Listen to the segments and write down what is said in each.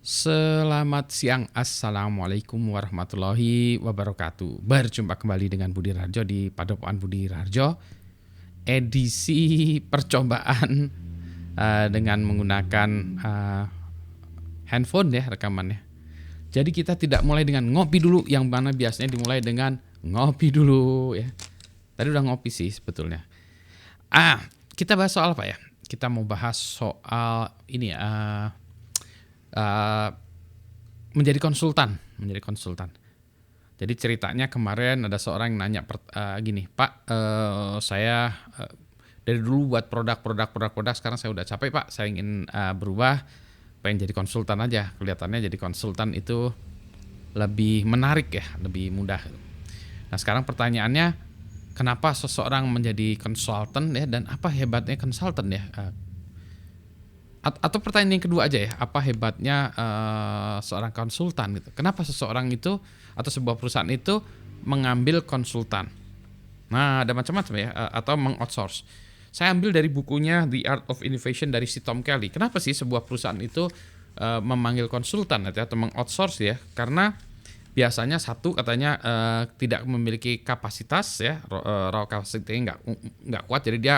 Selamat siang, Assalamualaikum warahmatullahi wabarakatuh. Berjumpa kembali dengan Budi Rarjo di Padepokan Budi Rarjo, edisi percobaan dengan menggunakan handphone ya rekamannya. Jadi kita tidak mulai dengan ngopi dulu, yang mana biasanya dimulai dengan ngopi dulu ya. Tadi udah ngopi sih sebetulnya. Kita bahas soal apa ya? Kita mau bahas soal ini menjadi konsultan. Jadi ceritanya kemarin ada seorang yang nanya gini, Pak, saya dari dulu buat produk, sekarang saya udah capek Pak, saya ingin berubah, pengen jadi konsultan aja. Kelihatannya jadi konsultan itu lebih menarik ya, lebih mudah. Nah sekarang pertanyaannya, kenapa seseorang menjadi konsultan ya, dan apa hebatnya konsultan ya? Atau pertanyaan yang kedua aja ya, apa hebatnya seorang konsultan gitu? Kenapa seseorang itu atau sebuah perusahaan itu mengambil konsultan? Nah, ada macam-macam ya, atau meng-outsource. Saya ambil dari bukunya The Art of Innovation dari si Tom Kelly. Kenapa sih sebuah perusahaan itu memanggil konsultan atau meng-outsource ya? Karena biasanya satu katanya tidak memiliki kapasitas ya, raw capacity nggak kuat, jadi dia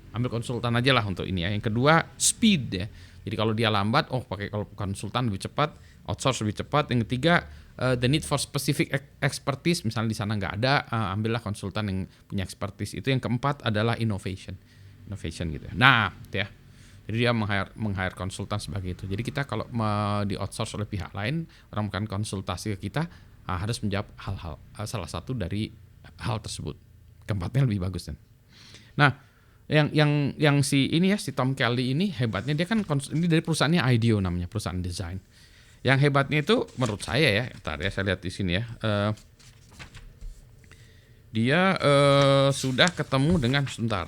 ambil konsultan aja lah untuk ini ya. Yang kedua speed ya, jadi kalau dia lambat, pakai kalau konsultan lebih cepat, outsource lebih cepat. Yang ketiga the need for specific expertise, misalnya di sana nggak ada, ambillah konsultan yang punya expertise itu. Yang keempat adalah innovation gitu ya. Nah ya, jadi dia meng-hire konsultan sebagai itu. Jadi kita kalau di outsource oleh pihak lain, orang melakukan konsultasi ke kita, harus menjawab hal-hal, salah satu dari hal tersebut. Keempatnya lebih bagus kan. Nah, yang si Tom Kelly ini hebatnya, dia kan ini dari perusahaannya IDEO namanya, perusahaan desain. Yang hebatnya itu menurut saya ya, saya lihat di sini ya, dia sudah ketemu dengan sebentar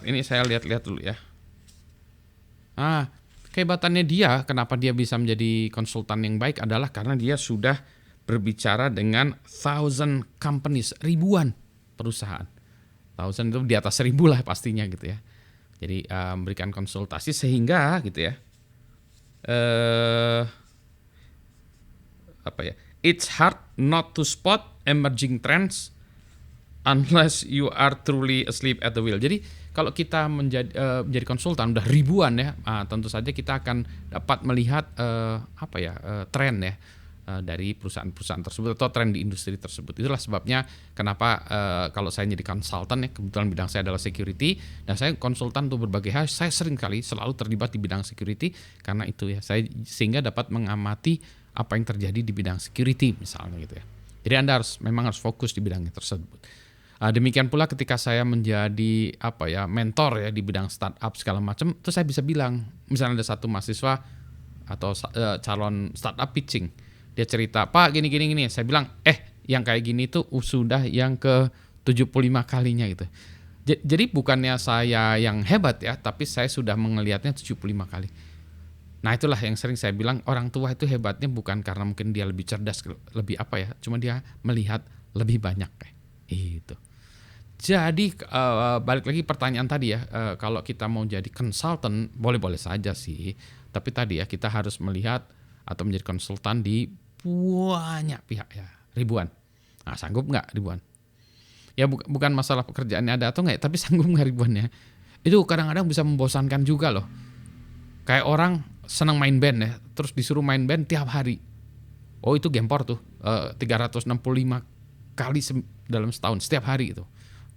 ini saya lihat dulu ya. Kehebatannya dia, kenapa dia bisa menjadi konsultan yang baik adalah karena dia sudah berbicara dengan 1,000 companies, ribuan perusahaan. 1,000 itu di atas 1,000 lah pastinya gitu ya. Jadi memberikan konsultasi sehingga gitu ya. It's hard not to spot emerging trends unless you are truly asleep at the wheel. Jadi kalau kita menjadi konsultan udah ribuan ya, tentu saja kita akan dapat melihat tren ya dari perusahaan-perusahaan tersebut atau tren di industri tersebut. Itulah sebabnya kenapa kalau saya jadi konsultan ya, kebetulan bidang saya adalah security dan saya konsultan untuk berbagai hal. Saya selalu terlibat di bidang security karena itu ya, saya sehingga dapat mengamati apa yang terjadi di bidang security misalnya gitu ya. Jadi Anda memang harus fokus di bidang tersebut. Demikian pula ketika saya menjadi mentor ya di bidang startup segala macam, itu saya bisa bilang, misalnya ada satu mahasiswa atau calon startup pitching, dia cerita, Pak gini, saya bilang, yang kayak gini tuh sudah yang ke 75 kalinya gitu. Jadi bukannya saya yang hebat ya, tapi saya sudah mengelihatnya 75 kali. Nah itulah yang sering saya bilang, orang tua itu hebatnya bukan karena mungkin dia lebih cerdas, lebih cuma dia melihat lebih banyak itu. Jadi balik lagi pertanyaan tadi ya, kalau kita mau jadi konsultan boleh-boleh saja sih, tapi tadi ya kita harus melihat atau menjadi konsultan di banyak pihak ya, ribuan. Nah sanggup nggak ribuan? Ya bukan masalah pekerjaannya ada atau nggak, tapi sanggup nggak ribuannya? Itu kadang-kadang bisa membosankan juga loh. Kayak orang senang main band ya, terus disuruh main band tiap hari. Itu gempor tuh, 365 kali dalam setahun, setiap hari itu.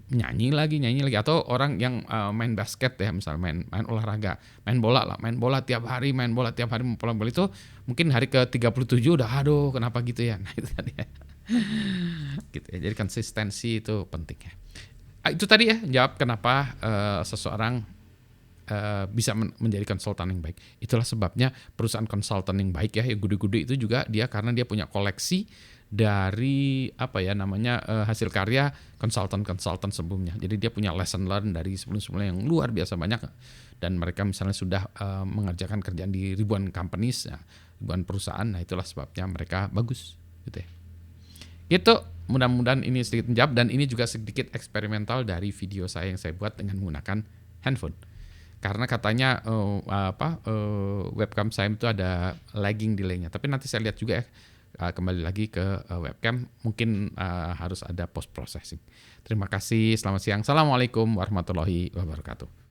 Nyanyi lagi, atau orang yang main basket ya, misalnya main olahraga, main bola tiap hari bola itu mungkin hari ke-37 udah kenapa gitu ya. Nah itu tadi ya. Gitu ya. Jadi konsistensi itu penting ya. Itu tadi ya jawab kenapa seseorang bisa menjadi konsultan yang baik. Itulah sebabnya perusahaan konsultan yang baik ya, yang gede-gede itu juga dia karena dia punya koleksi dari hasil karya konsultan sebelumnya. Jadi dia punya lesson learn dari sebelum-sebelumnya yang luar biasa banyak, dan mereka misalnya sudah mengerjakan kerjaan di ribuan companies, ribuan perusahaan. Nah itulah sebabnya mereka bagus gitu ya. Gitu, mudah-mudahan ini sedikit menjawab, dan ini juga sedikit eksperimental dari video saya yang saya buat dengan menggunakan handphone. karena katanya webcam saya itu ada lagging delay-nya. Tapi nanti saya lihat juga ya, kembali lagi ke webcam, mungkin harus ada post processing. Terima kasih, selamat siang. Assalamualaikum warahmatullahi wabarakatuh.